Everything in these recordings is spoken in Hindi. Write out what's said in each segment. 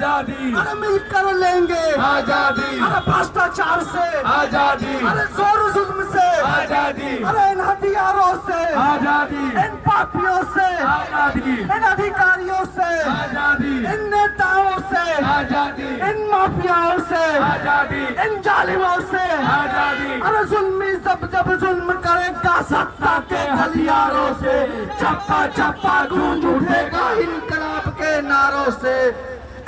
आजादी, अरे मिलकर लेंगे आजादी, अरे भ्रष्टाचार से आजादी, अरे जोर जुल्म से आजादी, अरे इन हथियारों से आजादी, इन पापियों से आजादी, इन अधिकारियों से आजादी, इन नेताओं से आजादी, इन माफियाओं से आजादी, इन जालिमों से आजादी। अरे जुल्मी जब जुल्म करेगा सत्ता के गलियारों से, चप्पा चप्पा गूंज उठेगा इनकलाब के नारों से।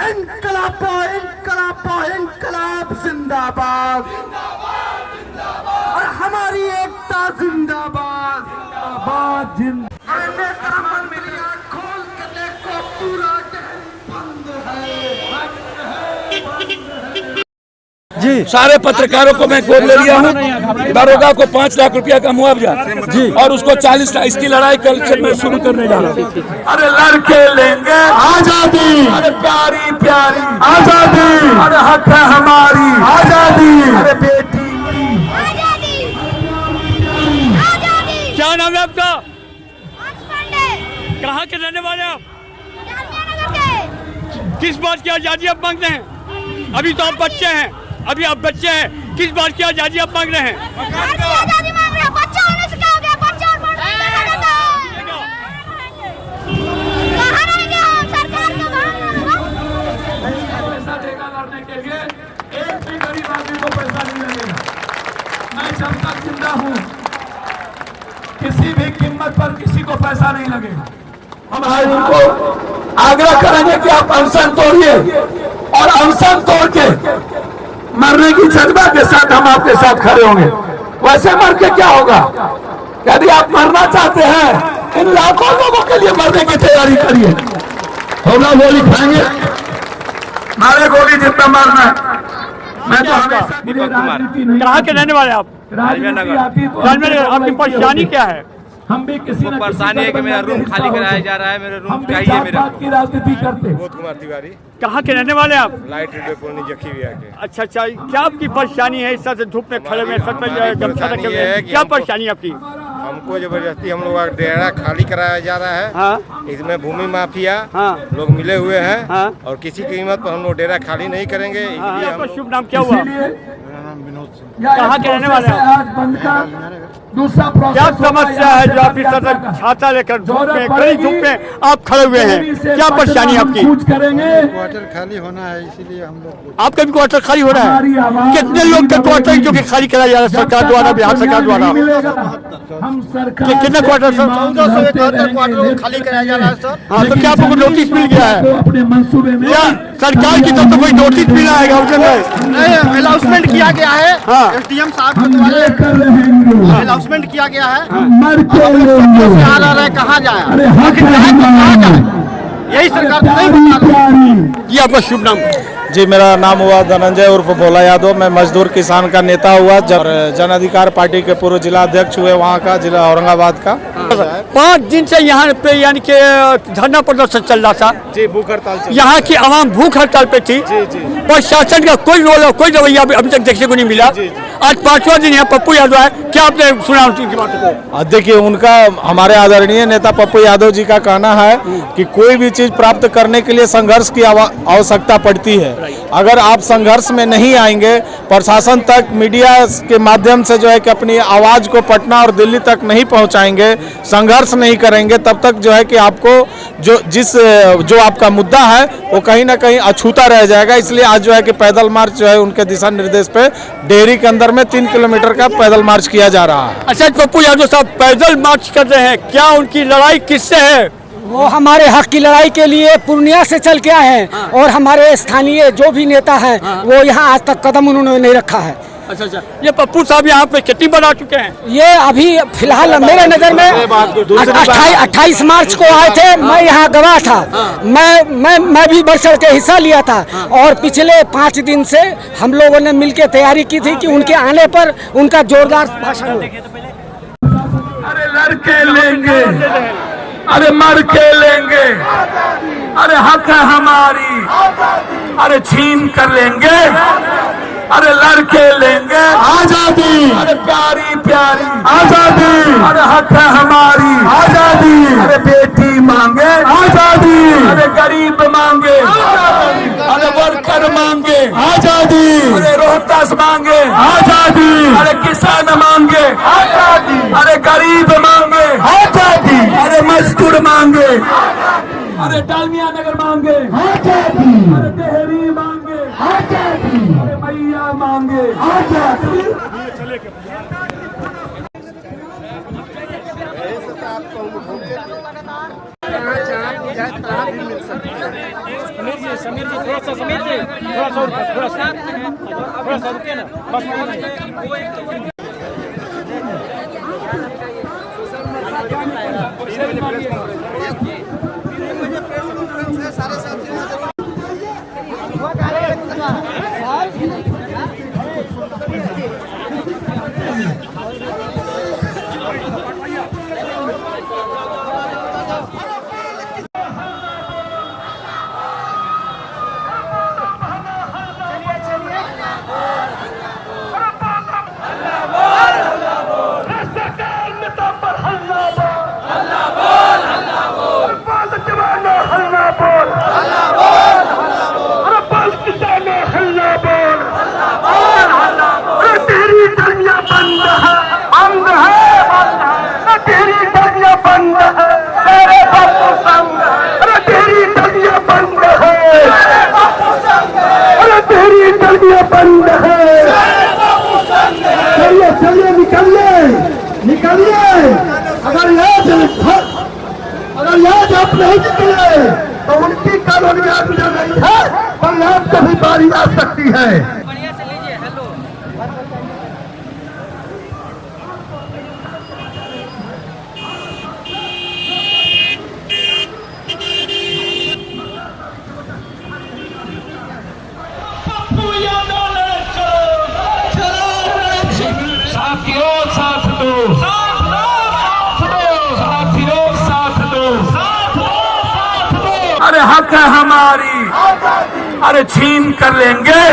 इनकलाब इनकलाब इनकलाब जिंदाबाद, और हमारी एकता जिंदाबाद जिंदाबाद जिंदाबाद। अरे नेता मन मेरी आँख खोल के देखो, पूरा डैम बंद है। जी, सारे पत्रकारों को मैं गोद ले लिया हूँ। दरोगा को 5 लाख रुपया का मुआवजा जी, और उसको 40 लाख। इसकी लड़ाई कल से मैं शुरू करने जा रहा हूँ। अरे लड़के लेंगे आजादी, अरे प्यारी प्यारी आजादी, अरे हक है हमारी आजादी, अरे बेटी आजादी, आजादी। क्या नाम है आपका? पांडे। कहाँ के रहने वाले आप? नगर के। किस बात की आजादी आप मांगते हैं? अभी तो आप बच्चे हैं, अभी आप बच्चे हैं, किस बात की आजादी आप मांग रहे हैं? आजादी मांग रहे हैं। बच्चा होने से क्या हो गया? बच्चा और बड़ा कहाँ रहेंगे हम? सरकार का पैसा देगा लड़ने के लिए, एक भी गरीब आदमी को पैसा नहीं लगेगा। मैं जब तक जिंदा हूँ किसी भी कीमत पर किसी को पैसा नहीं लगेगा। हम उनको आग्रह करेंगे कि आप अनशन तोड़िए, और अनशन तोड़ के मरने की जज्बा के साथ हम आपके साथ खड़े होंगे। वैसे मर के क्या होगा? यदि आप मरना चाहते हैं, इन लाखों लोगों के लिए मरने की तैयारी करिए। होगा गोली खाएंगे, मारे गोली जितना मारना है। मैं तो राजनीति नहीं। कहाँ के रहने वाले आप? राजनीति आती तो आपकी परेशानी क्या है? हम भी किसी न परेशानी है कि मेरा रूम खाली कराया जा रहा है, मेरे रूम चाहिए मेरे। की राजनीति करते। बहुत कुमार तिवारी, कहाँ के रहने वाले आप? लाइट रेडियो कॉलोनी जखी भी आके। अच्छा अच्छा, क्या आपकी परेशानी है? इस तरह से धूप में खड़े हुए, सच में गमछा रखे हुए हैं, क्या परेशानी है आपकी? हमको जबरदस्ती हम लोग का डेरा खाली कराया जा रहा है। हाँ? इसमें भूमि माफिया हाँ? लोग मिले हुए हैं। हाँ? और किसी कीमत पर हम लोग डेरा खाली नहीं करेंगे। हाँ, इसलिए आपका हम शुभ नाम क्या हुआ? कहाँ कहाँ के रहने वाले हैं? आज बंद का दूसरा क्या समस्या है जो आप इस तरह छाता लेकर धूप में, कड़ी धूप में आप खड़े हुए हैं? क्या परेशानी है आपकी? पूछ करेंगे। क्वार्टर खाली होना है, इसीलिए हम लोग। आपका भी क्वार्टर खाली हो रहा है? कितने लोग का क्वार्टर जो कि खाली कराया जा रहा है सरकार द्वारा, बिहार सरकार द्वारा? हम सरकार कितने क्वार्टर सर? 1471 क्वार्टर खाली कराया जा रहा है सर। हाँ, तो क्या आपको नोटिस मिल गया है? अपने मंसूबे में क्या सरकार की तरफ से कोई नोटिस मिला है गाँव नहीं, अनाउंसमेंट किया गया है। हाँ। एसडीएम साहब के द्वारा कर रहेंगे, अनाउंसमेंट किया गया है। मर के लेंगे। आ रहा है, कहाँ जाए? अरे हक है हमारी, यही सरकार को नहीं बता रही। प्यारी। ये आपका शुभ नाम? जी, मेरा नाम हुआ धनंजय उर्फ भोला यादव। मैं मजदूर किसान का नेता हुआ, जन अधिकार पार्टी के पूर्व जिला अध्यक्ष हुए, वहाँ का जिला औरंगाबाद का। 5 दिन से यहाँ पे यानी कि धरना प्रदर्शन चल रहा था जी, भूख हड़ताल चल। यहाँ की आवाम भूख हड़ताल पे थी। जी जी। प्रशासन का कोई रोल, कोई रवैया अभी तक देखने को नहीं मिला। आज 5वां दिन यहाँ पप्पू यादव है, क्या आपने सुना उनकी बातों को? देखिए, उनका, हमारे आदरणीय नेता पप्पू यादव जी का कहना है कि कोई भी चीज प्राप्त करने के लिए संघर्ष की आवश्यकता पड़ती है। अगर आप संघर्ष में नहीं आएंगे, प्रशासन तक मीडिया के माध्यम से जो है कि अपनी आवाज को पटना और दिल्ली तक नहीं पहुंचाएंगे, संघर्ष नहीं करेंगे, तब तक जो है कि आपको जो आपका मुद्दा है वो कहीं ना कहीं अछूता रह जाएगा। इसलिए आज जो है कि पैदल मार्च जो है उनके दिशा निर्देश पे डेयरी के अंदर में 3 किलोमीटर का पैदल मार्च किया जा रहा है। अच्छा पप्पू यादव साहब पैदल मार्च कर रहे हैं, क्या उनकी लड़ाई किससे है? वो हमारे हक की लड़ाई के लिए पूर्णिया से चल के आए हैं। और हमारे स्थानीय जो भी नेता हैं वो यहाँ आज तक कदम उन्होंने नहीं रखा है। अच्छा अच्छा, ये पप्पू साहब यहाँ पे कितनी बना चुके हैं? ये अभी फिलहाल मेरे नज़र में 28 मार्च को आए थे। मैं यहाँ गवाह था। मैं भी बढ़ चढ़ के हिस्सा लिया था। और पिछले 5 दिन से हम लोगों ने मिलकर तैयारी की थी कि उनके आने पर उनका जोरदार भाषण हो। अरे लड़के लेंगे, अरे मर के लेंगे, अरे हक है हमारी, अरे छीन कर लेंगे, अरे लड़के लेंगे आजादी, अरे प्यारी प्यारी आजादी, अरे हक है हमारी आजादी, अरे बेटी मांगे आजादी, अरे गरीब मांगे अरे वर्कर मांगे आजादी, अरे रोहतास मांगे आजादी, अरे किसान मांगे आजादी, अरे गरीब मांगे आजादी, अरे मजदूर मांगे अरे डालमिया नगर मांगे आजादी, अरे देहरी मांगे आजादी, अरे मैया मांगे आजादी। चलिए निकलिए, निकलिए। अगर आज आप नहीं निकले तो उनकी कॉलोनी आज गुजर रही है और आप कभी बारी आ सकती है। साथियों साथ दो, साथियों साथ दो, अरे हक है हमारी अरे छीन कर लेंगे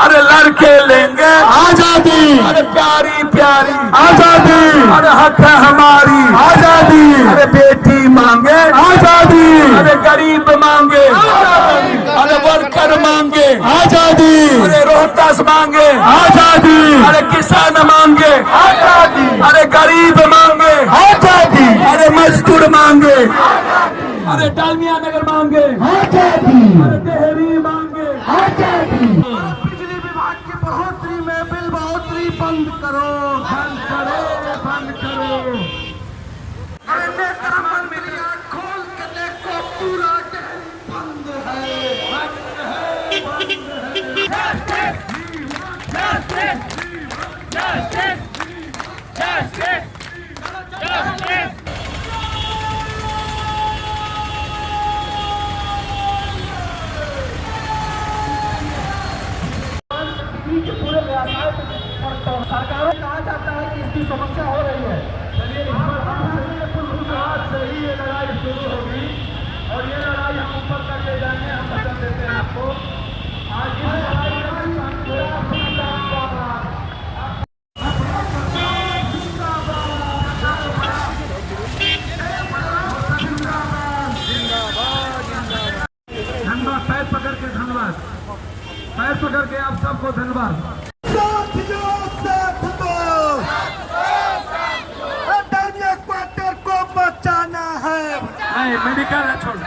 अरे लड़के लेंगे आजादी, अरे प्यारी प्यारी आजादी, अरे हक है हमारी आजादी, अरे बेटी मांगे आजादी, अरे गरीब मांगे अरे वर्कर मांगे आजादी, अरे रोहतास मांगे आजादी, अरे किसान मांगे आजादी, अरे गरीब मांगे आजादी, अरे मजदूर मांगे अरे डालमिया नगर मांगे आजादी, अरे देहरी मांगे आजादी। बिजली विभाग की बढ़ोतरी में बिल बढ़ोतरी बंद करो, बंद करो बंद करो। अरे नेता मंत्रियां खोल के देखो पूरा देश बंद है। सरकारों कहा जाता है कि इसकी समस्या हो रही है। चलिए इस पर आज से ही ये लड़ाई शुरू होगी और ये लड़ाई हम ऊपर तक ले जाएंगे। हम वचन देते हैं आपको। आज ये लड़ाई धन्यवाद, पैर पकड़ के धन्यवाद, पैर पकड़ के आप सबको धन्यवाद। साथियों साथ दो, डालमिया क्वार्टर को बचाना है। नहीं मेडिकल है, छोड़।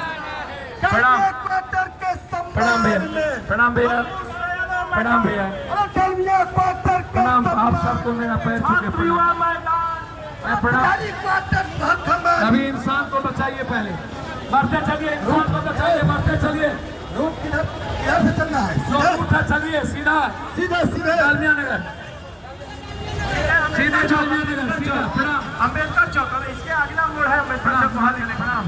प्रणाम डालमिया क्वार्टर के प्रणाम भैया, सम्मान में, प्रणाम भैया, प्रणाम भैया, डालमिया क्वार्टर के प्रणाम। आप सम्मान सबको मेरा पैर छू के प्रणाम। मैं प्रणाम। डालमिया क्वार्टर बहुत हमारी। अभी इंसान को बचाइए, पहले मरते चलिए, इंसान को बचाइए, मरते चलिए। रूट किधर से चलना है? सीधा उठा चलिए, सीधा सीधा सीधा डालमिया नगर, सीधा डालमिया नगर, सीधा। प्रणाम। अम्बेडकर चौक, इसके अगला मोड़ है अम्बेडकर चौक, वहाँ चले। प्रणाम।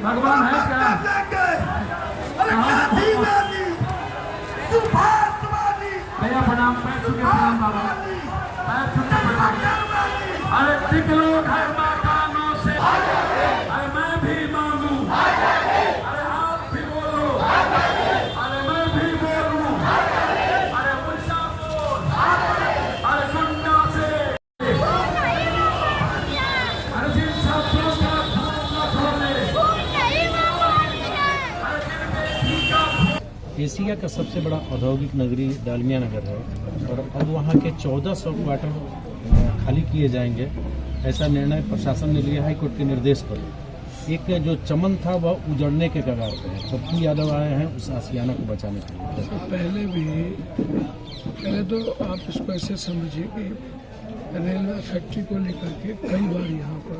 भगवान है क्या? भैया प्रणाम, पैर छूके प्रणाम बाबा, पैर छूके प्रणाम। अरे टिक लो घर मकानों से, अरे मैं भी मांगू, अरे आप भी बोलो, अरे मैं भी बोलूं, अरे उल्टा बोल, अरे गुंडा से, अरे जिन छात्रों का खाना छोड़े, अरे जिनके ठीका एशिया का सबसे बड़ा औद्योगिक नगरी डालमिया नगर है और अब वहाँ के 1400 क्वार्टर खाली किए जाएंगे, ऐसा निर्णय प्रशासन ने लिया हाई कोर्ट के निर्देश पर। एक जो चमन था वह उजड़ने के कगार पे है। पप्पू यादव आए हैं उस आशियाना को बचाने के लिए। पहले तो आप इसको ऐसे समझिए कि रेलवे फैक्ट्री को लेकर के कई बार यहाँ पर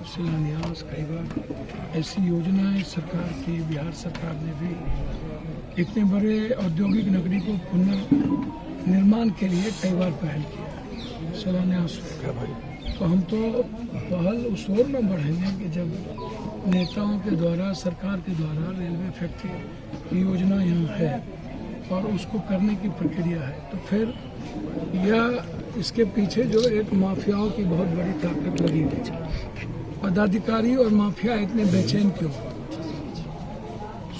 शिलान्यास, कई बार ऐसी योजनाएं सरकार की, बिहार सरकार ने भी इतने बड़े औद्योगिक नगरी को पुनर्निर्माण के लिए कई बार पहल किया, शिलान्यास किया भाई। तो हम तो पहल उस ओर में बढ़ेंगे कि जब नेताओं के द्वारा, सरकार के द्वारा रेलवे फैक्ट्री की योजना यहाँ है और उसको करने की प्रक्रिया है, तो फिर यह इसके पीछे जो एक माफियाओं की बहुत बड़ी ताकत लगी हुई है। पदाधिकारी और माफिया इतने बेचैन क्यों?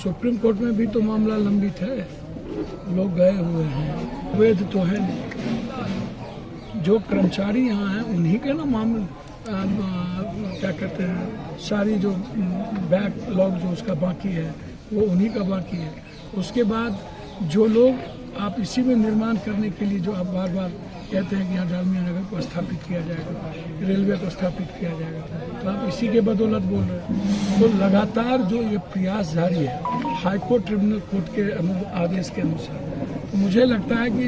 सुप्रीम कोर्ट में भी तो मामला लंबित है, लोग गए हुए हैं, वैध तो है नहीं। जो कर्मचारी यहाँ हैं उन्हीं के ना मामले, क्या कहते हैं, सारी जो बैकलॉग जो उसका बाकी है वो उन्हीं का बाकी है। उसके बाद जो लोग आप इसी में निर्माण करने के लिए जो आप बार बार कहते हैं कि यहाँ डालमिया नगर को स्थापित किया जाएगा, रेलवे को स्थापित किया जाएगा, तो आप इसी के बदौलत बोल रहे हैं। तो लगातार जो ये प्रयास जारी है हाईकोर्ट, ट्रिब्यूनल कोर्ट के आदेश के अनुसार, तो मुझे लगता है कि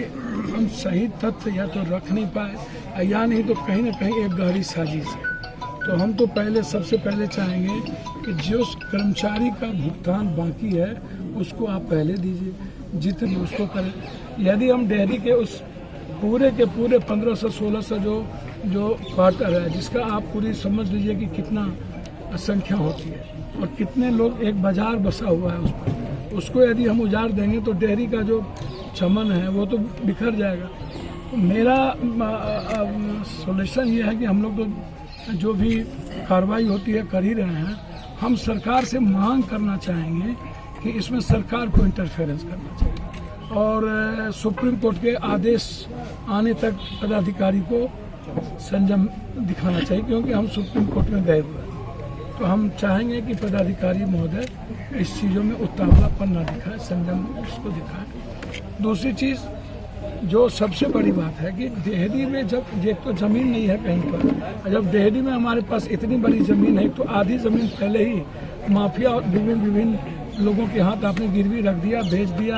हम सही तथ्य या तो रख नहीं पाए या नहीं तो कहीं ना कहीं एक गहरी साजिश है। तो हम तो सबसे पहले चाहेंगे कि जो कर्मचारी का भुगतान बाकी है उसको आप पहले दीजिए, जितने उसको करें। यदि हम डेयरी के उस पूरे के पूरे 1500-1600 जो क्वार्टर है, जिसका आप पूरी समझ लीजिए कि कितना संख्या होती है और कितने लोग, एक बाजार बसा हुआ है उस पर, उसको यदि हम उजाड़ देंगे तो डेयरी का जो चमन है वो तो बिखर जाएगा। तो मेरा सॉल्यूशन ये है कि हम लोग तो जो भी कार्रवाई होती है कर ही रहे हैं। हम सरकार से मांग करना चाहेंगे कि इसमें सरकार को इंटरफेरेंस करना चाहिए और सुप्रीम कोर्ट के आदेश आने तक पदाधिकारी को संयम दिखाना चाहिए, क्योंकि हम सुप्रीम कोर्ट में गए हुए हैं। तो हम चाहेंगे कि पदाधिकारी महोदय इस चीज़ों में उतावलापन ना दिखाए, संयम उसको दिखाए। दूसरी चीज़ जो सबसे बड़ी बात है कि डेहरी में जब एक तो ज़मीन नहीं है कहीं पर, जब डेहरी में हमारे पास इतनी बड़ी ज़मीन है तो आधी ज़मीन पहले ही माफिया और विभिन्न लोगों के हाथ आपने गिरवी रख दिया, बेच दिया,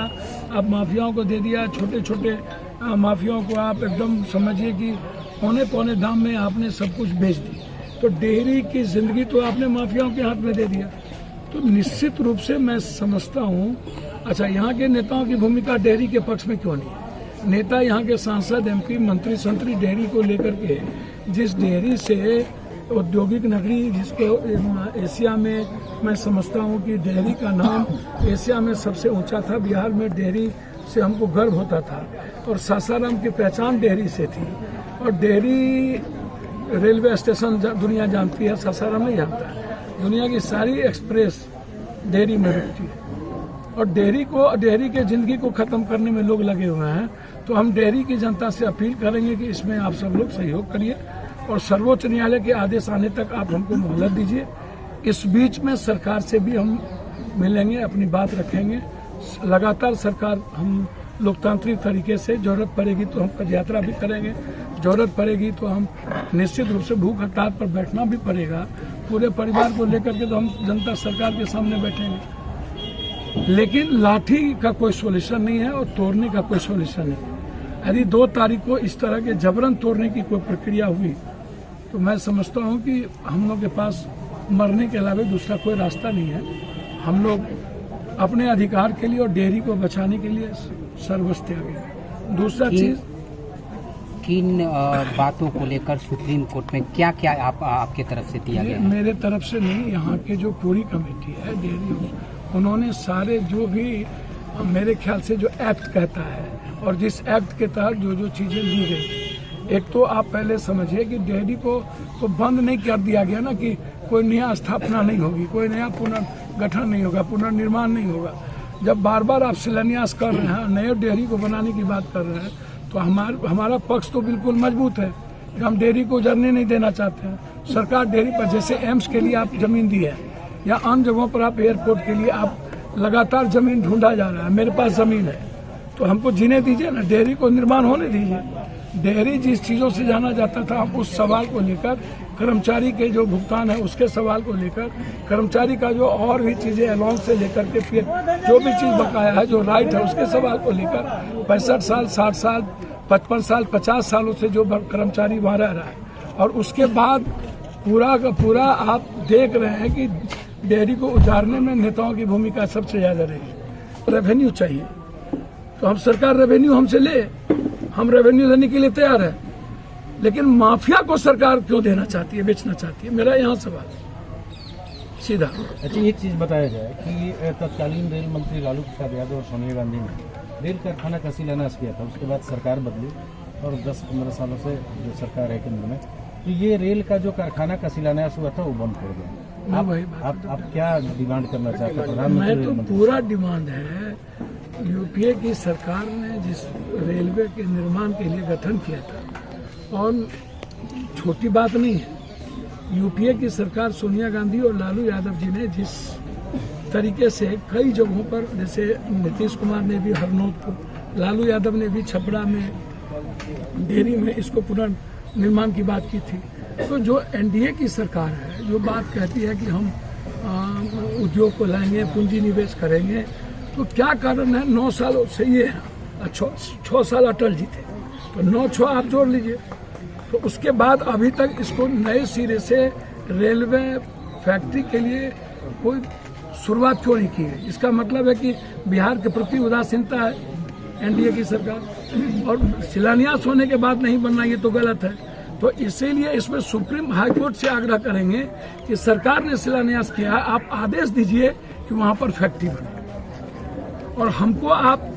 आप माफियाओं को दे दिया। छोटे छोटे माफियाओं को आप एकदम समझिए कि पौने दाम में आपने सब कुछ बेच दी। तो डेहरी की ज़िंदगी तो आपने माफियाओं के हाथ में दे दिया। तो निश्चित रूप से मैं समझता हूँ, अच्छा यहाँ के नेताओं की भूमिका डेहरी के पक्ष में क्यों नहीं है? नेता यहाँ के सांसद, एमपी, मंत्री, संतरी डेयरी को लेकर के, जिस डेयरी से औद्योगिक नगरी जिसको एशिया में मैं समझता हूँ कि डेयरी का नाम एशिया में सबसे ऊंचा था। बिहार में डेयरी से हमको गर्व होता था और सासाराम की पहचान डेयरी से थी। और डेयरी रेलवे स्टेशन दुनिया जानती है, सासाराम नहीं जानता है। दुनिया की सारी एक्सप्रेस डेयरी में रुकती है और डेयरी के ज़िंदगी को ख़त्म करने में लोग लगे हुए हैं। तो हम डेयरी की जनता से अपील करेंगे कि इसमें आप सब लोग सहयोग करिए और सर्वोच्च न्यायालय के आदेश आने तक आप हमको मोहलत दीजिए। इस बीच में सरकार से भी हम मिलेंगे, अपनी बात रखेंगे। लगातार सरकार, हम लोकतांत्रिक तरीके से जरूरत पड़ेगी तो हम पदयात्रा भी करेंगे, जरूरत पड़ेगी तो हम निश्चित रूप से भूख हड़ताल पर बैठना भी पड़ेगा। पूरे परिवार को लेकर के तो हम जनता सरकार के सामने बैठेंगे। लेकिन लाठी का कोई सॉल्यूशन नहीं है और तोड़ने का कोई सॉल्यूशन नहीं है। यदि 2 तारीख को इस तरह के जबरन तोड़ने की कोई प्रक्रिया हुई तो मैं समझता हूं कि हम लोग के पास मरने के अलावा दूसरा कोई रास्ता नहीं है। हम लोग अपने अधिकार के लिए और डेयरी को बचाने के लिए सर्वस्व त्यागी। दूसरा चीज किन बातों को लेकर सुप्रीम कोर्ट में क्या क्या आपके तरफ से दिया गया है? मेरे तरफ से नहीं, यहाँ के जो पूरी कमेटी है डेयरी, उन्होंने सारे जो भी मेरे ख्याल से जो एक्ट कहता है और जिस एक्ट के तहत जो जो चीज़ें दी गई, एक तो आप पहले समझिए कि डेयरी को तो बंद नहीं कर दिया गया ना कि कोई नया स्थापना नहीं होगी, कोई नया पुनर्गठन नहीं होगा, पुनर्निर्माण नहीं होगा। जब बार बार आप शिलान्यास कर रहे हैं, नए डेयरी को बनाने की बात कर रहे हैं, तो हमारा पक्ष तो बिल्कुल मजबूत है कि हम डेयरी को उजड़ने नहीं देना चाहते हैं। सरकार डेयरी पर, जैसे एम्स के लिए आप जमीन दी है या अन्य जगहों पर आप एयरपोर्ट के लिए आप लगातार जमीन ढूंढा जा रहा है, मेरे पास जमीन है तो हमको जीने दीजिए ना, डेयरी को निर्माण होने दीजिए। डेयरी जिस चीज़ों से जाना जाता था, हम उस सवाल को लेकर, कर्मचारी के जो भुगतान है उसके सवाल को लेकर, कर्मचारी का जो और भी चीज़ें अलाउंस से लेकर के फिर जो भी चीज़ बकाया है, जो राइट है, उसके सवाल को लेकर 65 साल, 60 साल, 55 साल, 50 सालों से जो कर्मचारी वहाँ रह रहा है, और उसके बाद पूरा का पूरा आप देख रहे हैं कि डेयरी को उजारने में नेताओं की भूमिका सबसे ज़्यादा रही। रेवेन्यू चाहिए तो हम सरकार रेवेन्यू हमसे ले, हम रेवेन्यू देने के लिए तैयार है, लेकिन माफिया को सरकार क्यों देना चाहती है, बेचना चाहती है, मेरा यहाँ सवाल सीधा। अच्छा, एक चीज़ बताया जाए कि तत्कालीन रेल मंत्री लालू प्रसाद यादव और सोनिया गांधी ने रेल कारखाना का शिलान्यास किया था, उसके बाद सरकार बदली और 10-15 सालों से जो सरकार है केंद्र में, तो ये रेल का जो कारखाना का शिलान्यास हुआ था वो बंद हो गया। आप क्या डिमांड करना चाहते हैं प्रधानमंत्री? मैं तो पूरा डिमांड है, यूपीए की सरकार ने जिस रेलवे के निर्माण के लिए गठन किया था, और छोटी बात नहीं है, यूपीए की सरकार सोनिया गांधी और लालू यादव जी ने जिस तरीके से कई जगहों पर, जैसे नीतीश कुमार ने भी हरनौत को, लालू यादव ने भी छपरा में, डेयरी में इसको पुनर्निर्माण की बात की थी। तो जो एनडीए की सरकार है, जो बात कहती है कि हम उद्योग को लाएंगे, पूंजी निवेश करेंगे, तो क्या कारण है? 9 सालों से ये है, 6 साल अटल जी थे, तो 9-6 आप जोड़ लीजिए, तो उसके बाद अभी तक इसको नए सिरे से रेलवे फैक्ट्री के लिए कोई शुरुआत क्यों नहीं की है? इसका मतलब है कि बिहार के प्रति उदासीनता है एनडीए की सरकार, और शिलान्यास होने के बाद नहीं बनना, ये तो गलत है। तो इसीलिए इसमें सुप्रीम हाईकोर्ट से आग्रह करेंगे कि सरकार ने शिलान्यास किया है, आप आदेश दीजिए कि वहां पर फैक्ट्री बने, और हमको आप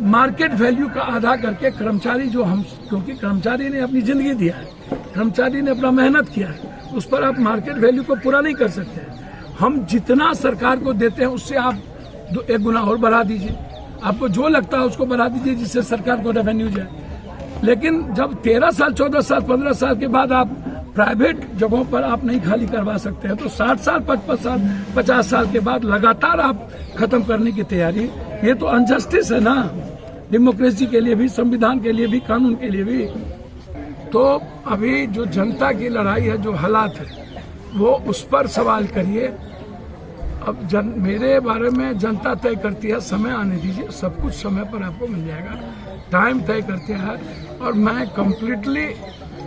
मार्केट वैल्यू का आधा करके, कर्मचारी जो हम, क्योंकि कर्मचारी ने अपनी जिंदगी दिया है, कर्मचारी ने अपना मेहनत किया है, उस पर आप मार्केट वैल्यू को पूरा नहीं कर सकते। हम जितना सरकार को देते हैं उससे आप 1 गुना और बढ़ा दीजिए, आपको जो लगता है उसको बढ़ा दीजिए जिससे सरकार को रेवेन्यू जाए। लेकिन जब 13 साल, 14 साल, 15 साल के बाद आप प्राइवेट जगहों पर आप नहीं खाली करवा सकते हैं, तो 60 साल, 55 साल, 50 साल के बाद लगातार आप खत्म करने की तैयारी, ये तो अनजस्टिस है ना, डेमोक्रेसी के लिए भी, संविधान के लिए भी, कानून के लिए भी। तो अभी जो जनता की लड़ाई है, जो हालात है, वो उस पर सवाल करिए। अब मेरे बारे में जनता तय करती है, समय आने दीजिए, सब कुछ समय पर आपको मिल जाएगा, टाइम तय करते हैं। और मैं कम्प्लीटली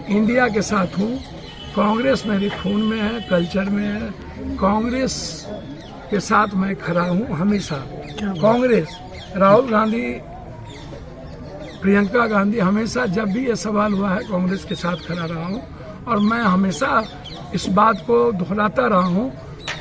इंडिया के साथ हूँ, कांग्रेस मेरे खून में है, कल्चर में है, कांग्रेस के साथ मैं खड़ा हूँ हमेशा। कांग्रेस, राहुल गांधी, प्रियंका गांधी, हमेशा जब भी ये सवाल हुआ है कांग्रेस के साथ खड़ा रहा हूँ, और मैं हमेशा इस बात को दोहराता रहा हूँ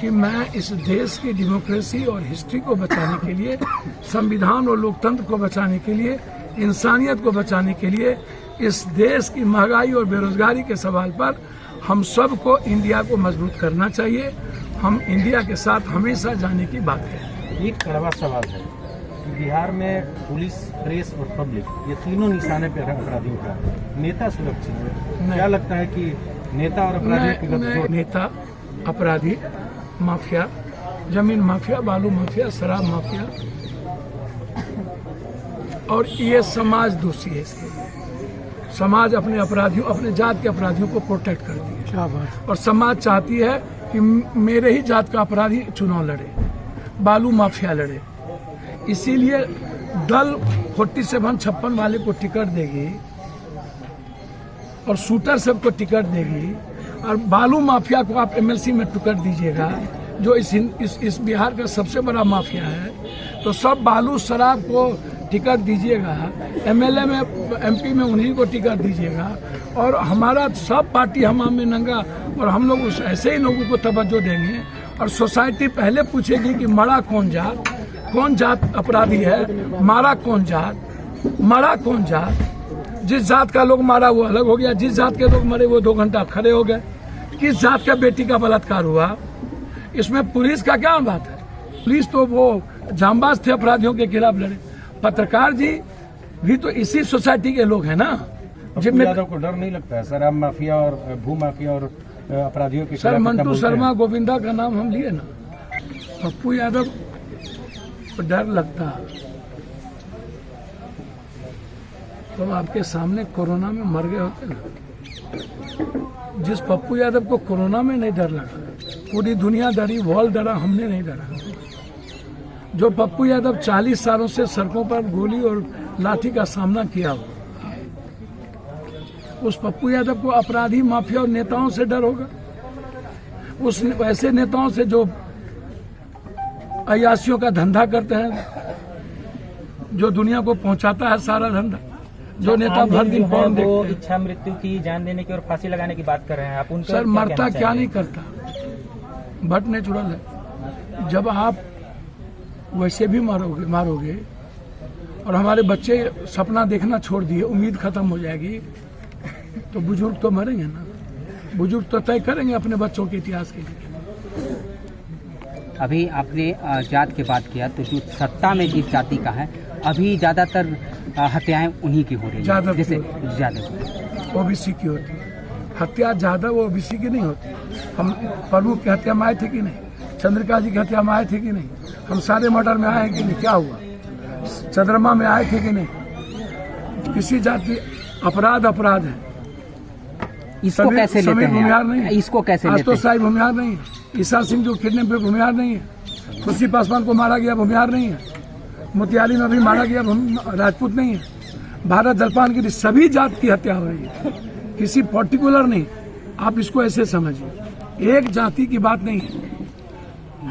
कि मैं इस देश की डेमोक्रेसी और हिस्ट्री को बचाने के लिए, संविधान और लोकतंत्र को बचाने के लिए, इंसानियत को बचाने के लिए, इस देश की महंगाई और बेरोजगारी के सवाल पर हम सबको इंडिया को मजबूत करना चाहिए। हम इंडिया के साथ हमेशा जाने की बात करें। एक कड़वा सवाल है, बिहार में पुलिस, प्रेस और पब्लिक, ये तीनों निशाने पर है अपराधियों का, नेता सुरक्षित है? क्या लगता है कि नेता और अपराधी, नेता, अपराधी, माफिया, जमीन माफिया, बालू माफिया, शराब माफिया, और ये समाज दोषी है इसके। समाज अपने अपराधियों, अपने जात के अपराधियों को प्रोटेक्ट करती है। क्या बात। और समाज चाहती है कि मेरे ही जात का अपराधी चुनाव लड़े, बालू माफिया लड़े। इसीलिए दल 47-56 वाले को टिकट देगी और शूटर सबको टिकट देगी, और बालू माफिया को आप एमएलसी में टिकट दीजिएगा, जो इस बिहार का सबसे बड़ा माफिया है। तो सब बालू शराब को टिकट दीजिएगा, एमएलए में एमपी में उन्हीं को टिकट दीजिएगा, और हमारा सब पार्टी हम में नंगा, और हम लोग उस ऐसे ही लोगों को तवज्जो देंगे। और सोसाइटी पहले पूछेगी कि मरा कौन जात अपराधी है, मारा कौन जात। जिस जात का लोग मारा वो अलग हो गया, जिस जात के लोग मरे वो 2 घंटा खड़े हो गए। किस जात का बेटी का बलात्कार हुआ, इसमें पुलिस का क्या बात है? पुलिस तो वो जांबाज थे, अपराधियों के खिलाफ लड़े। पत्रकार जी भी तो इसी सोसाइटी के लोग हैं ना। पप्पू यादव को डर नहीं लगता है शराब माफिया और भू माफिया और अपराधियों के सर मंटू शर्मा गोविंदा का नाम हम लिए ना, पप्पू यादव को डर लगता तो आपके सामने कोरोना में मर गए होते ना। जिस पप्पू यादव को कोरोना में नहीं डर लगा, पूरी दुनिया डरी, वर्ल्ड डरा, हमने नहीं डरा। जो पप्पू यादव 40 सालों से सड़कों पर गोली और लाठी का सामना किया हो, उस पप्पू यादव को अपराधी माफिया और नेताओं से डर होगा? उस ऐसे नेताओं से जो अय्यासियों का धंधा करते हैं, जो दुनिया को पहुंचाता है सारा धंधा, जो नेता भर दिन फोन देखते हैं। इच्छा मृत्यु की, जान देने की और फांसी लगाने की बात कर रहे हैं आप, उनका सर मरता क्या नहीं करता, बट नेचुरल है। जब आप वैसे भी मारोगे और हमारे बच्चे सपना देखना छोड़ दिए, उम्मीद खत्म हो जाएगी, तो बुजुर्ग तो मरेंगे ना। बुजुर्ग तो तय करेंगे अपने बच्चों के इतिहास के लिए। अभी आपने जात की बात किया, तो जो सत्ता में जिस जाति का है, अभी ज्यादातर हत्याएं उन्हीं की हो रही है, जैसे यादव ओबीसी की होती है हत्या, ज्यादा वो ओबीसी की नहीं होती। हम प्रमुख की हत्या में आए थे कि नहीं, चंद्रिका जी की हत्या में आए थे कि नहीं, हम सारे मर्डर में आए हैं कि नहीं, क्या हुआ, चंद्रमा में आए थे कि नहीं। किसी जाति अपराध है। इसको कैसे लेते हैं? इसको कैसे लेते हैं? आशुतोष साहब भूमिहार नहीं है, ईशा सिंह जो किडनैप पे भूमिहार नहीं है, खुशी पासवान को मारा गया भूमिहार नहीं है, मोतिहारी में भी मारा गया राजपूत नहीं है, भारत जलपान की सभी जात की हत्या हो रही है, किसी पर्टिकुलर नहीं। आप इसको ऐसे समझिए, एक जाति की बात नहीं है।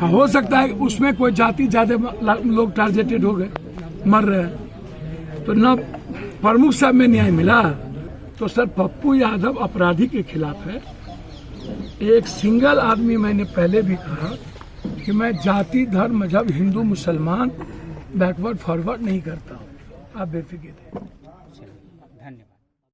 हो सकता है उसमें कोई जाति ज्यादा लोग टारगेटेड हो गए, मर रहे हैं, तो न प्रमुख साहब में न्याय मिला। तो सर पप्पू यादव अपराधी के खिलाफ है। एक सिंगल आदमी, मैंने पहले भी कहा कि मैं जाति धर्म मजहब हिंदू मुसलमान बैकवर्ड फॉरवर्ड नहीं करता हूँ, आप बेफिक्र हैं।